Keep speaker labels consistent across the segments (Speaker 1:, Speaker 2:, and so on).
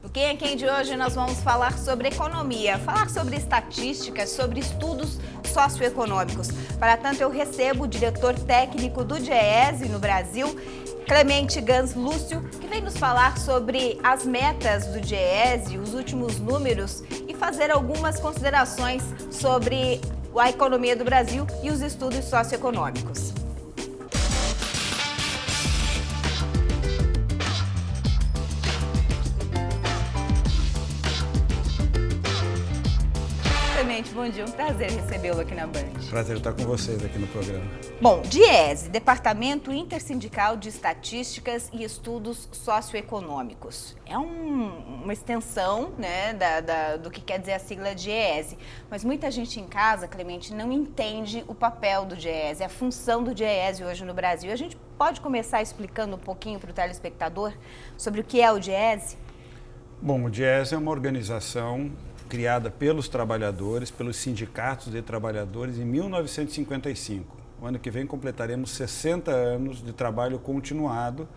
Speaker 1: No Quem é Quem de hoje nós vamos falar sobre economia, falar sobre estatísticas, sobre estudos socioeconômicos. Para tanto, eu recebo o diretor técnico do DIEESE no Brasil, Clemente Gans Lúcio, que vem nos falar sobre as metas do DIEESE, os últimos números e fazer algumas considerações sobre a economia do Brasil e os estudos socioeconômicos. Bom dia, um prazer recebê-lo aqui na Band.
Speaker 2: Prazer estar com vocês aqui no programa.
Speaker 1: Bom, DIEESE, Departamento Intersindical de Estatísticas e Estudos Socioeconômicos. É uma extensão, né, do que quer dizer a sigla DIEESE, mas muita gente em casa, Clemente, não entende o papel do DIEESE, a função do DIEESE hoje no Brasil. A gente pode começar explicando um pouquinho para o telespectador sobre o que é o DIEESE?
Speaker 2: Bom, o DIEESE é uma organização criada pelos trabalhadores, pelos sindicatos de trabalhadores em 1955. O ano que vem completaremos 60 anos de trabalho continuado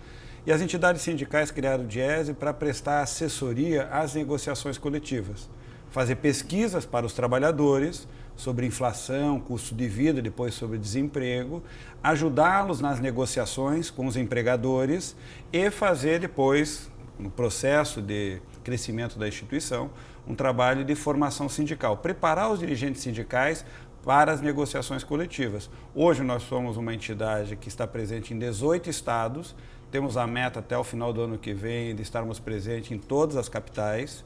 Speaker 2: e as entidades sindicais criaram o DIEESE para prestar assessoria às negociações coletivas, fazer pesquisas para os trabalhadores sobre inflação, custo de vida, depois sobre desemprego, ajudá-los nas negociações com os empregadores e fazer depois, no processo de crescimento da instituição, um trabalho de formação sindical, preparar os dirigentes sindicais para as negociações coletivas. Hoje nós somos uma entidade que está presente em 18 estados, temos a meta até o final do ano que vem de estarmos presentes em todas as capitais,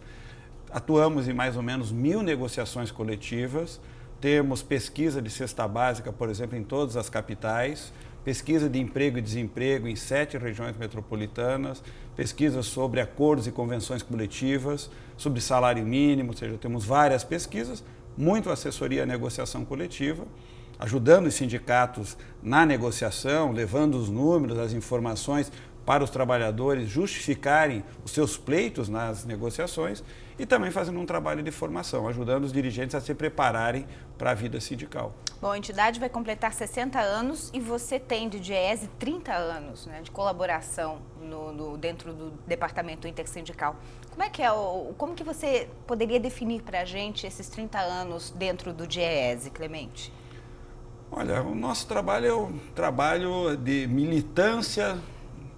Speaker 2: atuamos em mais ou menos 1.000 negociações coletivas, temos pesquisa de cesta básica, por exemplo, em todas as capitais, pesquisa de emprego e desemprego em 7 regiões metropolitanas, pesquisas sobre acordos e convenções coletivas, sobre salário mínimo, ou seja, temos várias pesquisas, muito assessoria à negociação coletiva, ajudando os sindicatos na negociação, levando os números, as informações para os trabalhadores justificarem os seus pleitos nas negociações e também fazendo um trabalho de formação, ajudando os dirigentes a se prepararem para a vida sindical.
Speaker 1: Bom, a entidade vai completar 60 anos e você tem de DIEESE 30 anos, né, de colaboração dentro do Departamento Intersindical. Como que você poderia definir para a gente esses 30 anos dentro do DIEESE, Clemente?
Speaker 2: Olha, o nosso trabalho é um trabalho de militância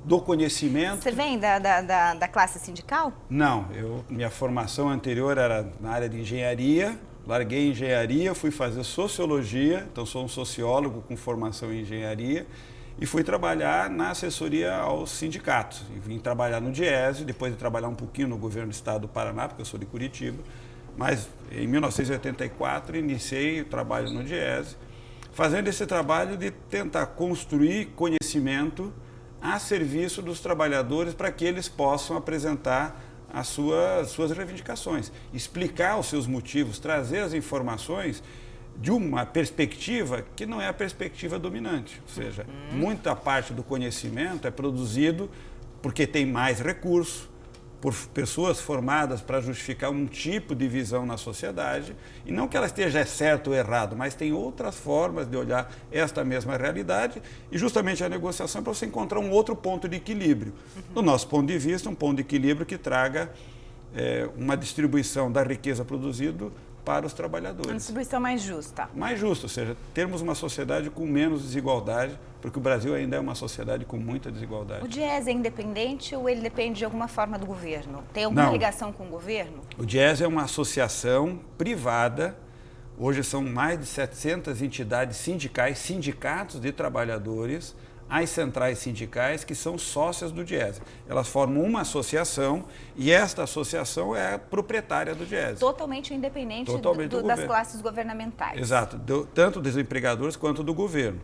Speaker 2: do conhecimento.
Speaker 1: Você vem da classe sindical?
Speaker 2: Não, minha formação anterior era na área de engenharia, larguei engenharia, fui fazer sociologia, então sou um sociólogo com formação em engenharia e fui trabalhar na assessoria aos sindicatos. E vim trabalhar no DIEESE, depois de trabalhar um pouquinho no governo do estado do Paraná, porque eu sou de Curitiba, mas em 1984 iniciei o trabalho no DIEESE, fazendo esse trabalho de tentar construir conhecimento a serviço dos trabalhadores para que eles possam apresentar as suas reivindicações, explicar os seus motivos, trazer as informações de uma perspectiva que não é a perspectiva dominante. Ou seja, muita parte do conhecimento é produzido porque tem mais recurso, por pessoas formadas para justificar um tipo de visão na sociedade, e não que ela esteja certo ou errado, mas tem outras formas de olhar esta mesma realidade, e justamente a negociação é para você encontrar um outro ponto de equilíbrio. Do nosso ponto de vista, um ponto de equilíbrio que traga uma distribuição da riqueza produzida para os trabalhadores.
Speaker 1: Uma distribuição mais justa.
Speaker 2: Mais justa, ou seja, termos uma sociedade com menos desigualdade, porque o Brasil ainda é uma sociedade com muita desigualdade.
Speaker 1: O DIEESE é independente ou ele depende de alguma forma do governo? Tem alguma ligação com o governo?
Speaker 2: O DIEESE é uma associação privada, hoje são mais de 700 entidades sindicais, sindicatos de trabalhadores, as centrais sindicais que são sócias do DIEESE. Elas formam uma associação e esta associação é a proprietária do DIEESE.
Speaker 1: Totalmente independente das classes governamentais.
Speaker 2: Exato, tanto dos empregadores quanto do governo.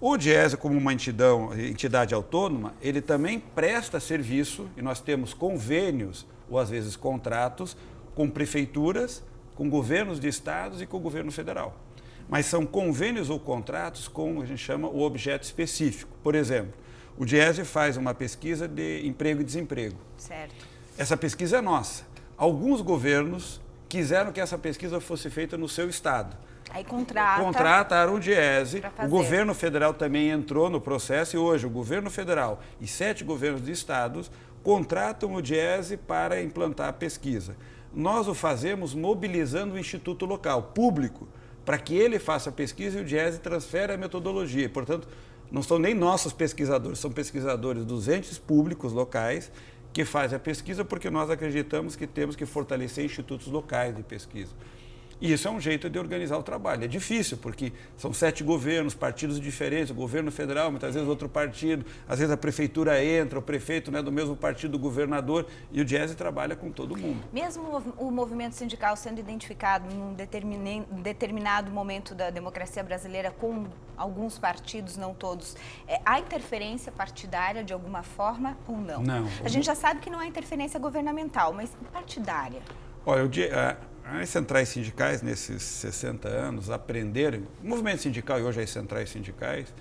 Speaker 2: O DIEESE, como uma entidade autônoma, ele também presta serviço, e nós temos convênios, ou às vezes contratos, com prefeituras, com governos de estados e com o governo federal. Mas são convênios ou contratos com, a gente chama, o objeto específico. Por exemplo, o DIEESE faz uma pesquisa de emprego e desemprego.
Speaker 1: Certo.
Speaker 2: Essa pesquisa é nossa. Alguns governos quiseram que essa pesquisa fosse feita no seu estado.
Speaker 1: Aí
Speaker 2: contrataram o DIEESE, o governo federal também entrou no processo e hoje o governo federal e 7 governos de estados contratam o Diese para implantar a pesquisa. Nós o fazemos mobilizando o instituto local, público, para que ele faça a pesquisa e o Diese transfere a metodologia. Portanto, não são nem nossos pesquisadores, são pesquisadores dos entes públicos locais que fazem a pesquisa, porque nós acreditamos que temos que fortalecer institutos locais de pesquisa. E isso é um jeito de organizar o trabalho. É difícil, porque são 7 governos, partidos diferentes, o governo federal, muitas vezes outro partido, às vezes a prefeitura entra, o prefeito não é do mesmo partido do governador, e o Diese trabalha com todo mundo.
Speaker 1: Mesmo o movimento sindical sendo identificado em um determinado momento da democracia brasileira com alguns partidos, não todos, há interferência partidária de alguma forma ou não?
Speaker 2: Não.
Speaker 1: A gente já sabe que não há interferência governamental, mas partidária?
Speaker 2: Olha, as centrais sindicais, nesses 60 anos, aprenderam, o movimento sindical e hoje as centrais sindicais,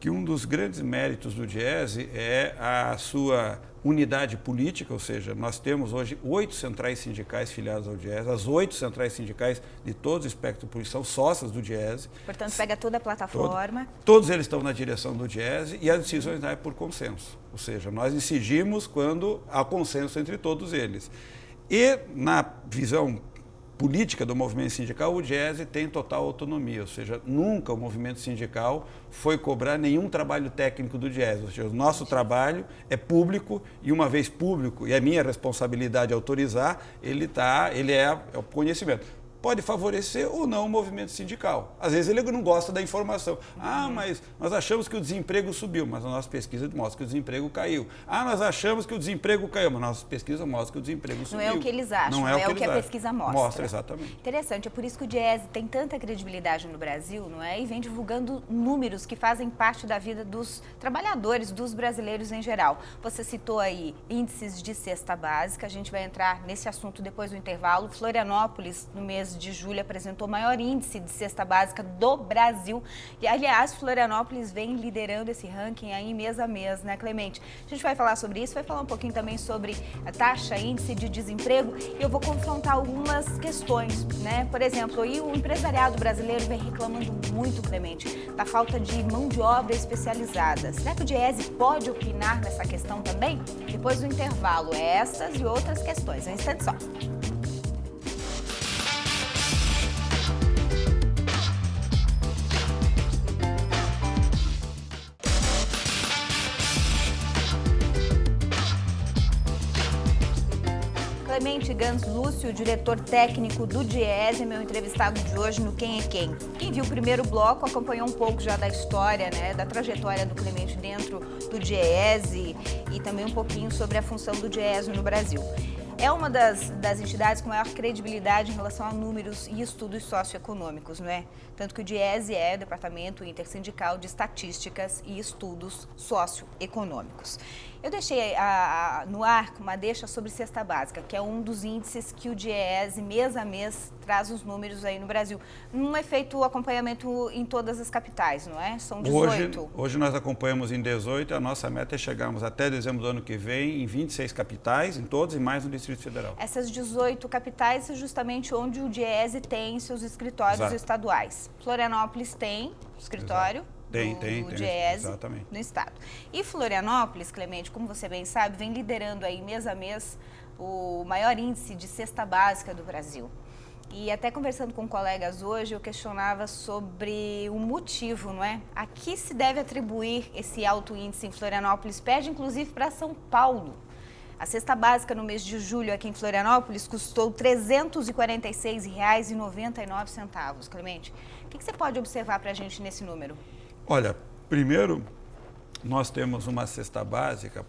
Speaker 2: que um dos grandes méritos do Diese é a sua unidade política, ou seja, nós temos hoje 8 centrais sindicais filiadas ao Diese, as 8 centrais sindicais de todo o espectro político são sócias do Diese.
Speaker 1: Portanto, pega toda a plataforma.
Speaker 2: Todos eles estão na direção do Diese e as decisões saem por consenso, ou seja, nós decidimos quando há consenso entre todos eles. E na visão política do movimento sindical, o Diese tem total autonomia, ou seja, nunca o movimento sindical foi cobrar nenhum trabalho técnico do Diese, ou seja, o nosso trabalho é público e uma vez público, e é minha responsabilidade autorizar, ele é o conhecimento. Pode favorecer ou não o movimento sindical. Às vezes ele não gosta da informação. Mas nós achamos que o desemprego subiu, mas a nossa pesquisa mostra que o desemprego caiu. Nós achamos que o desemprego caiu, mas a nossa pesquisa mostra que o desemprego subiu.
Speaker 1: Não é o que eles acham, é o que a pesquisa mostra.
Speaker 2: Mostra, exatamente.
Speaker 1: Interessante, é por isso que o Diese tem tanta credibilidade no Brasil, não é? E vem divulgando números que fazem parte da vida dos trabalhadores, dos brasileiros em geral. Você citou aí índices de cesta básica, a gente vai entrar nesse assunto depois do intervalo. Florianópolis, no mês de julho, apresentou o maior índice de cesta básica do Brasil. E, aliás, Florianópolis vem liderando esse ranking aí mês a mês, né, Clemente? A gente vai falar sobre isso, vai falar um pouquinho também sobre a taxa, índice de desemprego, e eu vou confrontar algumas questões, né? Por exemplo, aí o empresariado brasileiro vem reclamando muito, Clemente, da falta de mão de obra especializada. Será que o Diese pode opinar nessa questão também? Depois do intervalo, estas e outras questões. Um instante só. Clemente Gans Lúcio, diretor técnico do Diese, meu entrevistado de hoje no Quem é Quem. Quem viu o primeiro bloco acompanhou um pouco já da história, né, da trajetória do Clemente dentro do Diese e também um pouquinho sobre a função do Diese no Brasil. É uma das entidades com maior credibilidade em relação a números e estudos socioeconômicos, não é? Tanto que o Diese é o Departamento Intersindical de Estatísticas e Estudos Socioeconômicos. Eu deixei no ar uma deixa sobre cesta básica, que é um dos índices que o Diese, mês a mês, traz os números aí no Brasil. Não é feito o acompanhamento em todas as capitais, não é? São 18.
Speaker 2: Hoje nós acompanhamos em 18, a nossa meta é chegarmos até dezembro do ano que vem em 26 capitais, em todos e mais no Distrito Federal.
Speaker 1: Essas 18 capitais é justamente onde o Diese tem seus escritórios
Speaker 2: Exato.
Speaker 1: Estaduais. Florianópolis tem escritório.
Speaker 2: Exato. Tem,
Speaker 1: Diese
Speaker 2: exatamente.
Speaker 1: No estado. E Florianópolis, Clemente, como você bem sabe, vem liderando aí mês a mês o maior índice de cesta básica do Brasil. E até conversando com colegas hoje, eu questionava sobre o motivo, não é? A que se deve atribuir esse alto índice em Florianópolis? Pede inclusive para São Paulo. A cesta básica no mês de julho aqui em Florianópolis custou R$ 346,99, Clemente. O que você pode observar para a gente nesse número?
Speaker 2: Olha, primeiro, nós temos uma cesta básica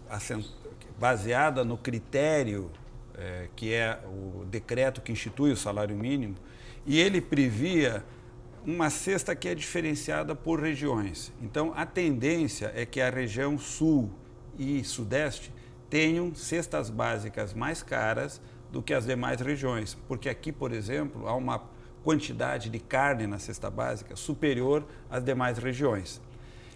Speaker 2: baseada no critério que é o decreto que institui o salário mínimo, e ele previa uma cesta que é diferenciada por regiões. Então, a tendência é que a região sul e sudeste tenham cestas básicas mais caras do que as demais regiões, porque aqui, por exemplo, há uma quantidade de carne na cesta básica superior às demais regiões.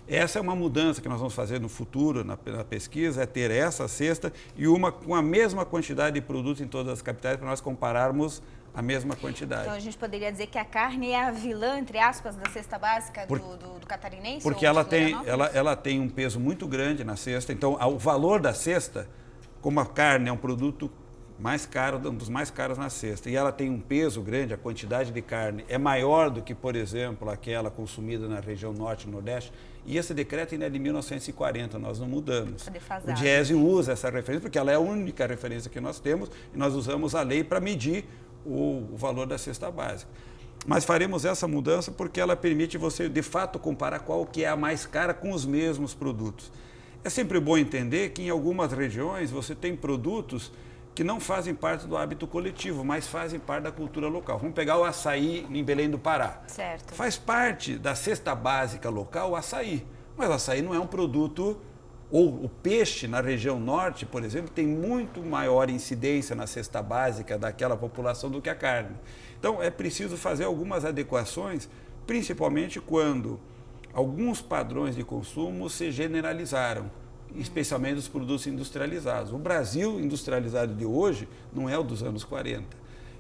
Speaker 2: Essa é uma mudança que nós vamos fazer no futuro, na pesquisa, é ter essa cesta e uma com a mesma quantidade de produtos em todas as capitais para nós compararmos a mesma quantidade.
Speaker 1: Então a gente poderia dizer que a carne é a vilã, entre aspas, da cesta básica do catarinense?
Speaker 2: Porque ela tem um peso muito grande na cesta, então o valor da cesta como a carne é um produto mais caro, um dos mais caros na cesta, e ela tem um peso grande, a quantidade de carne é maior do que, por exemplo, aquela consumida na região norte e nordeste, e esse decreto ainda é de 1940, nós não mudamos. O Diese usa essa referência, porque ela é a única referência que nós temos, e nós usamos a lei para medir o valor da cesta básica. Mas faremos essa mudança porque ela permite você, de fato, comparar qual que é a mais cara com os mesmos produtos. É sempre bom entender que em algumas regiões você tem produtos que não fazem parte do hábito coletivo, mas fazem parte da cultura local. Vamos pegar o açaí em Belém do Pará.
Speaker 1: Certo.
Speaker 2: Faz parte da cesta básica local o açaí, mas o açaí não é um produto, ou o peixe na região norte, por exemplo, tem muito maior incidência na cesta básica daquela população do que a carne. Então é preciso fazer algumas adequações, principalmente quando alguns padrões de consumo se generalizaram, especialmente os produtos industrializados. O Brasil industrializado de hoje não é o dos anos 40.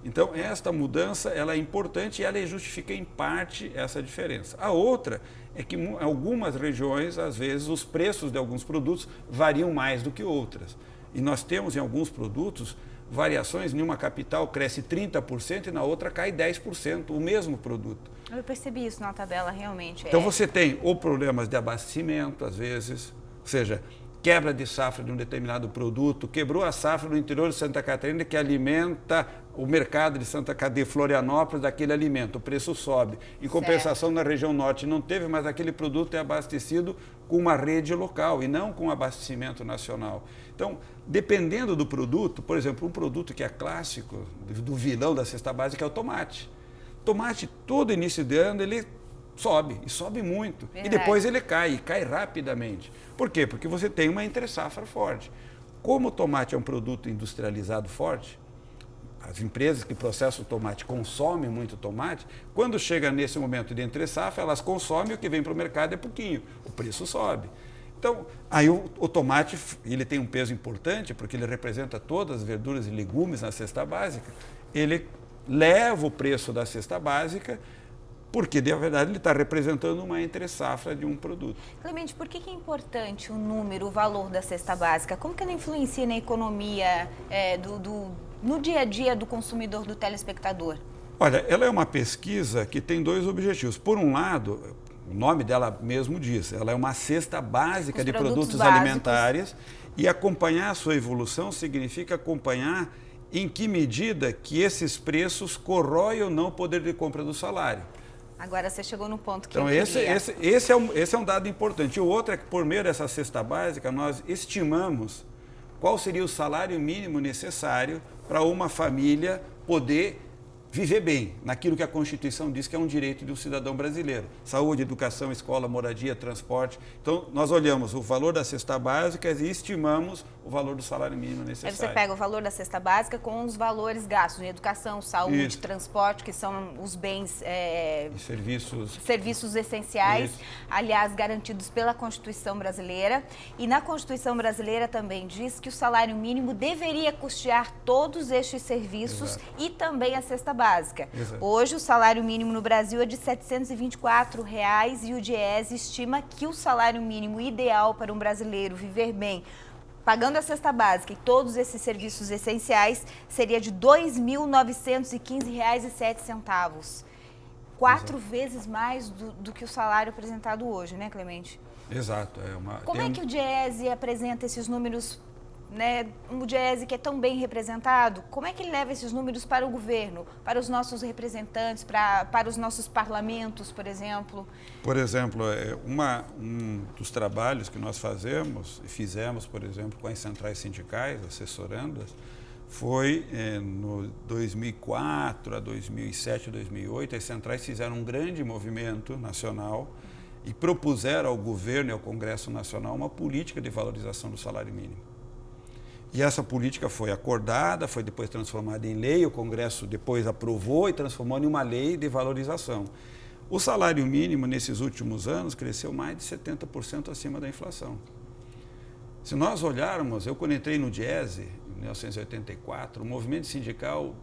Speaker 2: Então, esta mudança ela é importante e ela justifica, em parte, essa diferença. A outra é que em algumas regiões, às vezes, os preços de alguns produtos variam mais do que outras. E nós temos, em alguns produtos, variações. Em uma capital cresce 30% e na outra cai 10%, o mesmo produto.
Speaker 1: Eu percebi isso na tabela, realmente.
Speaker 2: Então, você tem ou problemas de abastecimento, às vezes, ou seja, quebra de safra de um determinado produto, quebrou a safra no interior de Santa Catarina que alimenta o mercado de Santa Catarina, de Florianópolis, daquele alimento, o preço sobe. Em compensação, na região norte não teve, mas aquele produto é abastecido com uma rede local e não com abastecimento nacional. Então, dependendo do produto, por exemplo, um produto que é clássico, do vilão da cesta básica é o tomate. Tomate, todo início de ano, ele sobe, e sobe muito. Verdade. E depois ele cai, e cai rapidamente. Por quê? Porque você tem uma entre-safra forte. Como o tomate é um produto industrializado forte, as empresas que processam o tomate consomem muito tomate, quando chega nesse momento de entre-safra, elas consomem, o que vem para o mercado é pouquinho, o preço sobe. Então, aí o tomate ele tem um peso importante, porque ele representa todas as verduras e legumes na cesta básica, ele leva o preço da cesta básica, porque, na verdade, ele está representando uma entre-safra de um produto.
Speaker 1: Clemente, por que é importante o número, o valor da cesta básica? Como que ela influencia na economia, no dia a dia do consumidor, do telespectador?
Speaker 2: Olha, ela é uma pesquisa que tem dois objetivos. Por um lado, o nome dela mesmo diz, ela é uma cesta básica de produtos alimentares, e acompanhar a sua evolução significa acompanhar em que medida que esses preços corroem ou não o poder de compra do salário.
Speaker 1: Agora você chegou no ponto que
Speaker 2: então,
Speaker 1: eu queria.
Speaker 2: Esse é um dado importante. E o outro é que, por meio dessa cesta básica, nós estimamos qual seria o salário mínimo necessário para uma família poder viver bem, naquilo que a Constituição diz que é um direito de um cidadão brasileiro. Saúde, educação, escola, moradia, transporte. Então, nós olhamos o valor da cesta básica e estimamos o valor do salário mínimo necessário.
Speaker 1: Aí você pega o valor da cesta básica com os valores gastos em educação, saúde, Isso. transporte, que são os bens... Serviços essenciais, Isso. aliás, garantidos pela Constituição brasileira. E na Constituição brasileira também diz que o salário mínimo deveria custear todos estes serviços Exato. E também a cesta básica. Exato. Hoje, o salário mínimo no Brasil é de R$ 724 e o Diese estima que o salário mínimo ideal para um brasileiro viver bem, pagando a cesta básica e todos esses serviços essenciais, seria de R$ 2.915,07. 4 vezes mais do que o salário apresentado hoje, né, Clemente?
Speaker 2: Exato.
Speaker 1: Como é que o Diese apresenta esses números? Né, o Diese que é tão bem representado, como é que ele leva esses números para o governo, para os nossos representantes, para os nossos parlamentos, por exemplo?
Speaker 2: Por exemplo, um dos trabalhos que nós fizemos, por exemplo, com as centrais sindicais, assessorando-as, foi no 2004 a 2007, 2008, as centrais fizeram um grande movimento nacional e propuseram ao governo e ao Congresso Nacional uma política de valorização do salário mínimo. E essa política foi acordada, foi depois transformada em lei, o Congresso depois aprovou e transformou em uma lei de valorização. O salário mínimo, nesses últimos anos, cresceu mais de 70% acima da inflação. Se nós olharmos, eu quando entrei no Diese, em 1984, o movimento sindical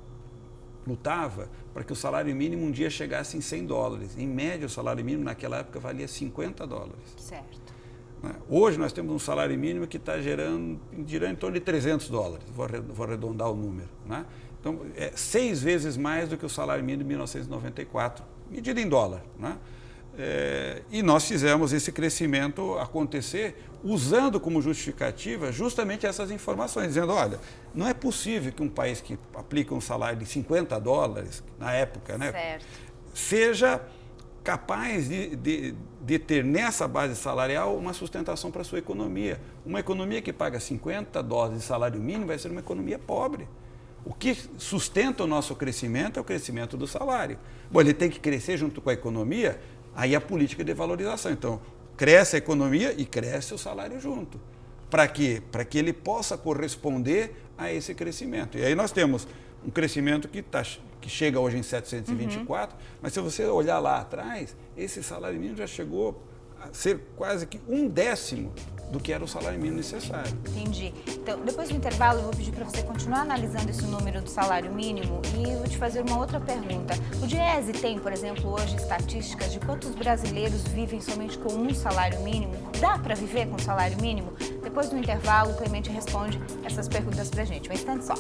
Speaker 2: lutava para que o salário mínimo um dia chegasse em $100. Em média, o salário mínimo naquela época valia $50.
Speaker 1: Certo.
Speaker 2: né? Hoje nós temos um salário mínimo que está girando em torno de $300, vou arredondar o número, né? Então, é 6 vezes mais do que o salário mínimo de 1994, medido em dólar, né? E nós fizemos esse crescimento acontecer usando como justificativa justamente essas informações, dizendo, olha, não é possível que um país que aplica um salário de $50, na época, né,
Speaker 1: certo,
Speaker 2: seja capaz de ter nessa base salarial uma sustentação para a sua economia. Uma economia que paga $50 de salário mínimo vai ser uma economia pobre. O que sustenta o nosso crescimento é o crescimento do salário. Bom, ele tem que crescer junto com a economia, aí a política de valorização. Então, cresce a economia e cresce o salário junto. Para quê? Para que ele possa corresponder a esse crescimento. E aí nós temos um crescimento que chega hoje em 724, mas se você olhar lá atrás, esse salário mínimo já chegou a ser quase que 1/10 do que era o salário mínimo necessário.
Speaker 1: Entendi. Então, depois do intervalo, eu vou pedir para você continuar analisando esse número do salário mínimo e vou te fazer uma outra pergunta. O DIEESE tem, por exemplo, hoje estatísticas de quantos brasileiros vivem somente com um salário mínimo? Dá para viver com salário mínimo? Depois do intervalo, o Clemente responde essas perguntas para a gente. Um instante só.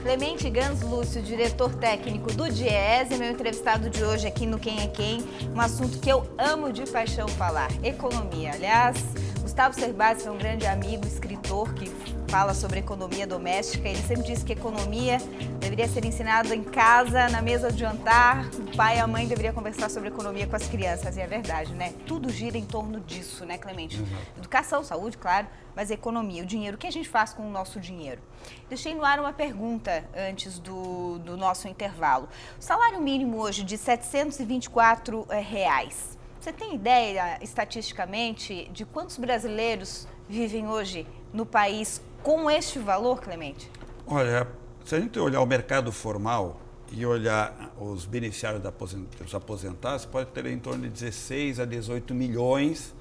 Speaker 1: Clemente Gans Lúcio, diretor técnico do DIEESE, meu entrevistado de hoje aqui no Quem é Quem, um assunto que eu amo de paixão falar, economia. Aliás, Gustavo Cerbasi é um grande amigo, escritor que fala sobre economia doméstica. Ele sempre disse que economia deveria ser ensinada em casa, na mesa de jantar. O pai e a mãe deveriam conversar sobre economia com as crianças. E é verdade, né? Tudo gira em torno disso, né, Clemente? Uhum. Educação, saúde, claro, mas economia, o dinheiro. O que a gente faz com o nosso dinheiro? Deixei no ar uma pergunta antes do nosso intervalo. O salário mínimo hoje de R$ 724 reais. Você tem ideia, estatisticamente, de quantos brasileiros vivem hoje no país com este valor, Clemente?
Speaker 2: Olha, se a gente olhar o mercado formal e olhar os beneficiários dos aposentados, pode ter em torno de 16 a 18 milhões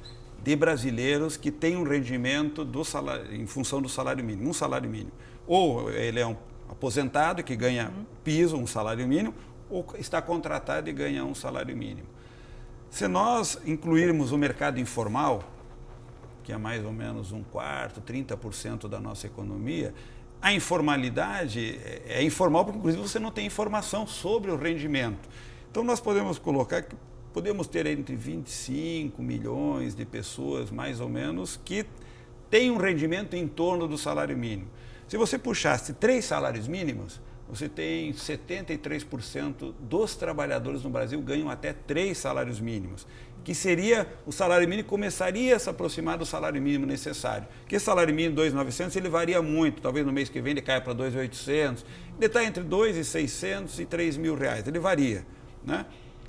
Speaker 2: de brasileiros que têm um rendimento do salário, em função do salário mínimo, um salário mínimo. Ou ele é um aposentado que ganha piso, um salário mínimo, ou está contratado e ganha um salário mínimo. Se nós incluirmos o mercado informal, que é mais ou menos 1/4, 30% da nossa economia, a informalidade é informal porque, inclusive, você não tem informação sobre o rendimento. Então, nós podemos colocar que podemos ter entre 25 milhões de pessoas, mais ou menos, que têm um rendimento em torno do salário mínimo. Se você puxasse 3 salários mínimos, você tem 73% dos trabalhadores no Brasil ganham até 3 salários mínimos, que seria o salário mínimo que começaria a se aproximar do salário mínimo necessário. Porque esse salário mínimo 2.900, ele varia muito, talvez no mês que vem ele caia para 2.800, ele está entre 2.600 e 3.000 reais, ele varia, né?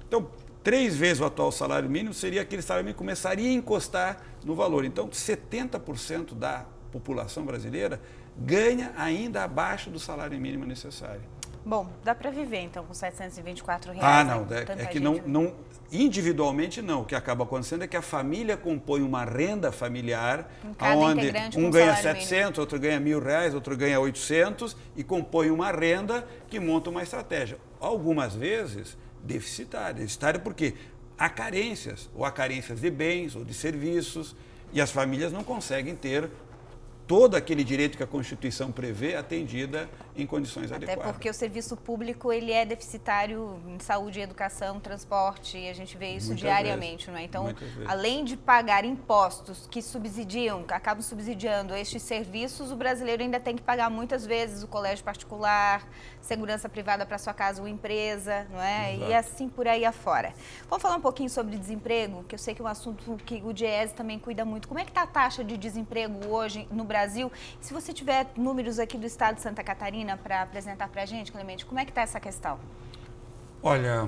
Speaker 2: Então, 3 vezes o atual salário mínimo seria aquele salário mínimo que começaria a encostar no valor. Então, 70% da população brasileira ganha ainda abaixo do salário mínimo necessário.
Speaker 1: Bom, dá para viver então com R$ 724 reais.
Speaker 2: Ah, não, é que não, individualmente não. O que acaba acontecendo é que a família compõe uma renda familiar, onde um ganha 700, outro ganha R$1.000, outro ganha 800 e compõe uma renda que monta uma estratégia. Algumas vezes deficitária. Deficitária porque há carências, ou há carências de bens ou de serviços, e as famílias não conseguem ter todo aquele direito que a Constituição prevê atendida em condições adequadas.
Speaker 1: Até porque o serviço público ele é deficitário em saúde, educação, transporte, e a gente vê isso diariamente, não é? Então, além de pagar impostos que acabam subsidiando estes serviços, o brasileiro ainda tem que pagar muitas vezes o colégio particular, segurança privada para sua casa ou empresa, não é? Exato. E assim por aí afora. Vamos falar um pouquinho sobre desemprego, que eu sei que é um assunto que o DIEESE também cuida muito. Como é que está a taxa de desemprego hoje no Brasil? Se você tiver números aqui do estado de Santa Catarina para apresentar para a gente, Clemente, como é que está essa questão?
Speaker 2: Olha,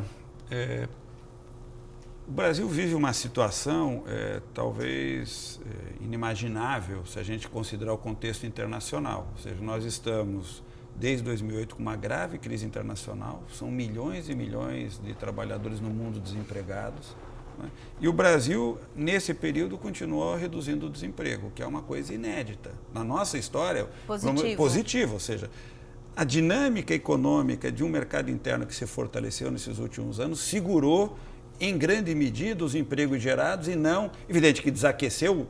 Speaker 2: o Brasil vive uma situação talvez inimaginável se a gente considerar o contexto internacional. Ou seja, nós estamos desde 2008 com uma grave crise internacional, são milhões e milhões de trabalhadores no mundo desempregados. né? E o Brasil, nesse período, continuou reduzindo o desemprego, que é uma coisa inédita. Na nossa história, positivo, ou seja, a dinâmica econômica de um mercado interno que se fortaleceu nesses últimos anos segurou, em grande medida, os empregos gerados e não, evidente que desaqueceu,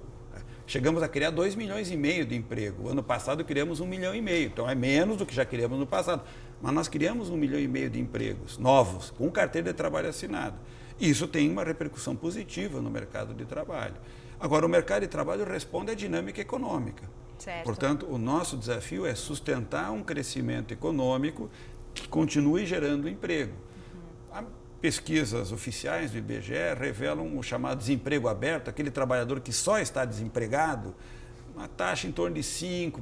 Speaker 2: chegamos a criar 2,5 milhões de emprego. Ano passado criamos 1,5 milhão, então é menos do que já criamos no passado. Mas nós criamos 1,5 milhão de empregos novos, com carteira de trabalho assinada. E isso tem uma repercussão positiva no mercado de trabalho. Agora, o mercado de trabalho responde à dinâmica econômica.
Speaker 1: Certo.
Speaker 2: Portanto, o nosso desafio é sustentar um crescimento econômico que continue gerando emprego. Pesquisas oficiais do IBGE revelam o chamado desemprego aberto, aquele trabalhador que só está desempregado, uma taxa em torno de 5%,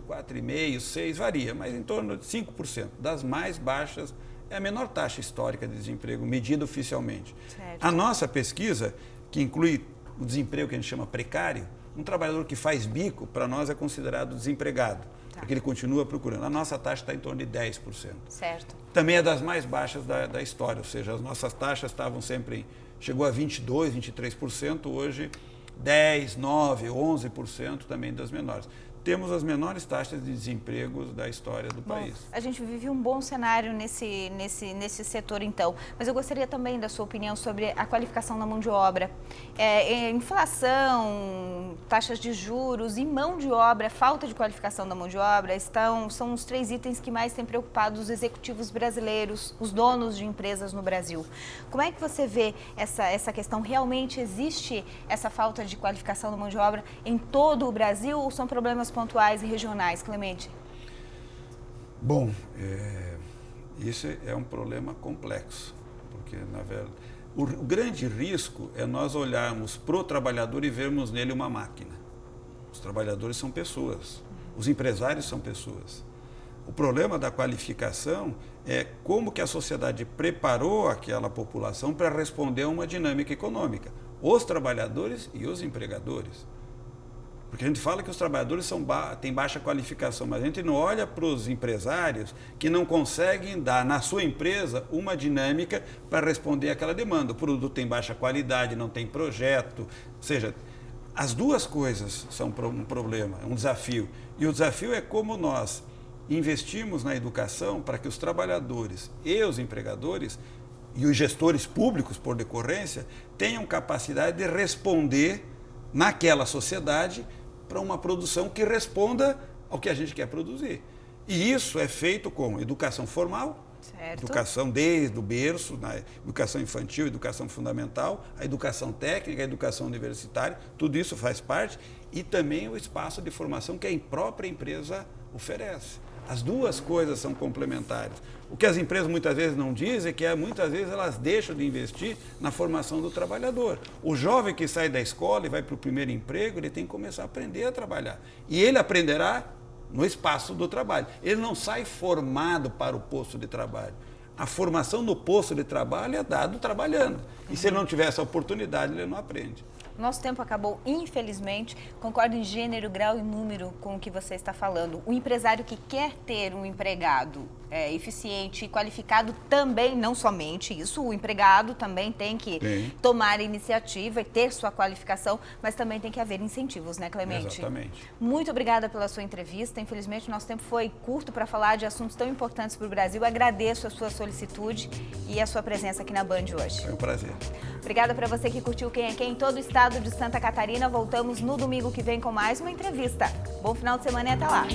Speaker 2: 4,5%, 6%, varia, mas em torno de 5%, das mais baixas, é a menor taxa histórica de desemprego, medida oficialmente.
Speaker 1: Certo.
Speaker 2: A nossa pesquisa, que inclui o desemprego que a gente chama precário, um trabalhador que faz bico, para nós é considerado desempregado, porque ele continua procurando. A nossa taxa está em torno de 10%.
Speaker 1: Certo.
Speaker 2: Também é das mais baixas da história, ou seja, as nossas taxas estavam sempre, chegou a 22%, 23%, hoje 10%, 9%, 11% também das menores. Temos as menores taxas de desemprego da história do país.
Speaker 1: A gente vive um bom cenário nesse setor, então. Mas eu gostaria também da sua opinião sobre a qualificação da mão de obra. Inflação, taxas de juros e mão de obra, falta de qualificação da mão de obra, são os 3 itens que mais têm preocupado os executivos brasileiros, os donos de empresas no Brasil. Como é que você vê essa questão? Realmente existe essa falta de qualificação da mão de obra em todo o Brasil ou são problemas pontuais e regionais, Clemente?
Speaker 2: Bom, isso é um problema complexo, porque, na verdade, o grande risco é nós olharmos para o trabalhador e vermos nele uma máquina. Os trabalhadores são pessoas, os empresários são pessoas. O problema da qualificação é como que a sociedade preparou aquela população para responder a uma dinâmica econômica, os trabalhadores e os empregadores. Porque a gente fala que os trabalhadores têm baixa qualificação, mas a gente não olha para os empresários que não conseguem dar na sua empresa uma dinâmica para responder àquela demanda. O produto tem baixa qualidade, não tem projeto, ou seja, as duas coisas são um problema, um desafio. E o desafio é como nós investimos na educação para que os trabalhadores e os empregadores e os gestores públicos, por decorrência, tenham capacidade de responder naquela sociedade para uma produção que responda ao que a gente quer produzir. E isso é feito com educação formal,
Speaker 1: certo.
Speaker 2: Educação desde o berço, educação infantil, educação fundamental, a educação técnica, a educação universitária, tudo isso faz parte, e também o espaço de formação que a própria empresa oferece. As duas coisas são complementares. O que as empresas muitas vezes não dizem é que muitas vezes elas deixam de investir na formação do trabalhador. O jovem que sai da escola e vai para o primeiro emprego, ele tem que começar a aprender a trabalhar. E ele aprenderá no espaço do trabalho. Ele não sai formado para o posto de trabalho. A formação no posto de trabalho é dado trabalhando. E se ele não tiver essa oportunidade, ele não aprende.
Speaker 1: Nosso tempo acabou, infelizmente. Concordo em gênero, grau e número com o que você está falando. O empresário que quer ter um empregado eficiente e qualificado também, não somente isso, o empregado também tem que tomar iniciativa e ter sua qualificação, mas também tem que haver incentivos, né, Clemente?
Speaker 2: Exatamente.
Speaker 1: Muito obrigada pela sua entrevista. Infelizmente, o nosso tempo foi curto para falar de assuntos tão importantes para o Brasil. Agradeço a sua solicitude e a sua presença aqui na Band hoje.
Speaker 2: Foi um prazer.
Speaker 1: Obrigada para você que curtiu Quem é Quem em todo o estado de Santa Catarina. Voltamos no domingo que vem com mais uma entrevista. Bom final de semana e até lá.